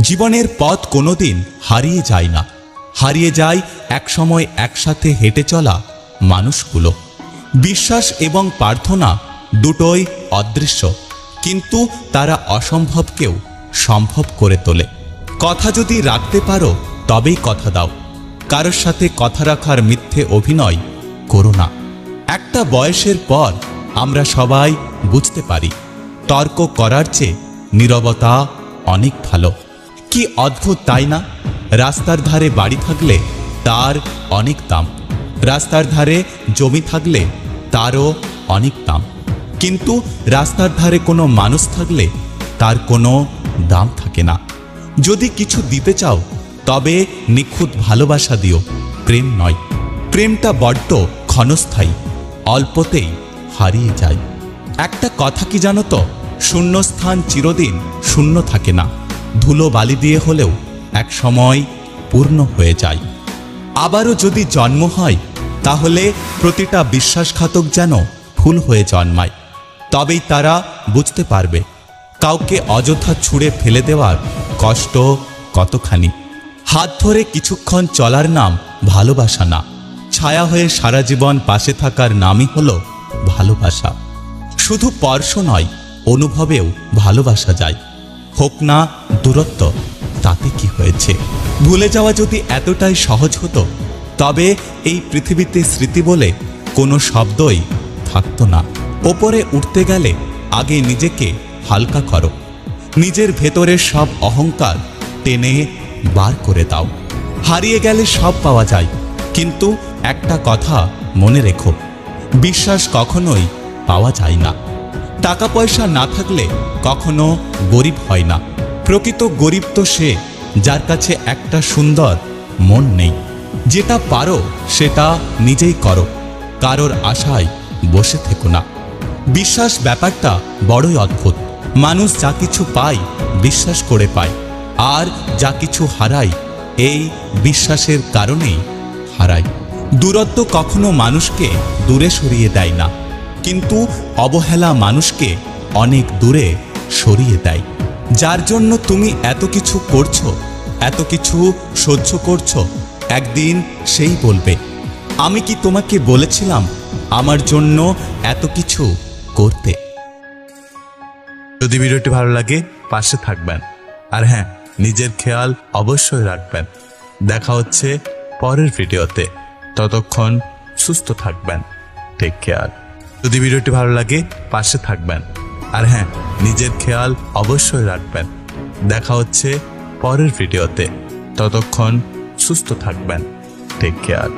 জীবনের পথ কোনোদিন হারিয়ে যায় না, হারিয়ে যায় একসময় একসাথে হেঁটে চলা মানুষগুলো। বিশ্বাস এবং প্রার্থনা দুটোই অদৃশ্য, কিন্তু তারা অসম্ভবকেও সম্ভব করে তোলে। কথা যদি রাখতে পারো তবেই কথা দাও, কারোর সাথে কথা রাখার মিথ্যে অভিনয় করো না। একটা বয়সের পর আমরা সবাই বুঝতে পারি তর্ক করার চেয়ে নীরবতা অনেক ভালো। কি অদ্ভুত তাই না? রাস্তার ধারে বাড়ি থাকলে তার অনেক দাম, রাস্তার ধারে জমি থাকলে তারও অনেক দাম, কিন্তু রাস্তার ধারে কোনো মানুষ থাকলে তার কোনো দাম থাকে না। যদি কিছু দিতে চাও তবে নিখুঁত ভালোবাসা দিও, প্রেম নয়। প্রেমটা বড্ড ক্ষণস্থায়ী, অল্পতেই হারিয়ে যায়। একটা কথা কি জানো তো, শূন্যস্থান চিরদিন শূন্য থাকে না, ধুলো বালি দিয়ে হলেও এক সময় পূর্ণ হয়ে যায়। আবারও যদি জন্ম হয় তাহলে প্রতিটা বিশ্বাসঘাতক যেন ফুল হয়ে জন্মায়, তবেই তারা বুঝতে পারবে কাউকে অযথা ছুঁড়ে ফেলে দেওয়ার কষ্ট কতখানি। হাত ধরে কিছুক্ষণ চলার নাম ভালোবাসা না, ছায়া হয়ে সারা জীবন পাশে থাকার নামই হলো ভালোবাসা। শুধু স্পর্শ নয়, অনুভবেও ভালোবাসা যায়। হোক না দূরত্ব, তাতে কি হয়েছে? ভুলে যাওয়া যদি এতটাই সহজ হতো তবে এই পৃথিবীতে স্মৃতি বলে কোনো শব্দই থাকতো না। ওপরে উঠতে গেলে আগে নিজেকে হালকা করো, নিজের ভেতরের সব অহংকার টেনে বার করে দাও। হারিয়ে গেলে সব পাওয়া যায়, কিন্তু একটা কথা মনে রেখো, বিশ্বাস কখনোই পাওয়া যায় না। টাকা পয়সা না থাকলে কখনো গরিব হয় না। প্রকৃত গরিব তো সে যার কাছে একটা সুন্দর মন নেই। যেটা পারো সেটা নিজেই করো, কারোর আশায় বসে থেকো না। বিশ্বাস ব্যাপারটা বড়ই অদ্ভুত। মানুষ যা কিছু পায় বিশ্বাস করে পায়, আর যা কিছু হারায় এই বিশ্বাসের কারণেই হারায়। দূরত্ব কখনো মানুষকে দূরে সরিয়ে দেয় না, কিন্তু অবহেলা মানুষকে অনেক দূরে সরিয়ে দেয়। যার জন্য তুমি এত কিছু করছো, এত কিছু সহ্য করছো, একদিন সেই বলবে, আমি কি তোমাকে বলেছিলাম আমার জন্য এত কিছু করতে? যদি ভিডিওটি ভালো লাগে পাশে থাকবেন, আর হ্যাঁ, নিজের খেয়াল অবশ্যই রাখবেন। দেখা হচ্ছে পরের ভিডিওতে, ততক্ষণ সুস্থ থাকবেন। Take care. যদি ভিডিওটি ভালো লাগে পাশে থাকবেন, আর হ্যাঁ, নিজের খেয়াল অবশ্যই রাখবেন। দেখা হচ্ছে পরের ভিডিওতে, ততক্ষণ সুস্থ থাকবেন। Take care.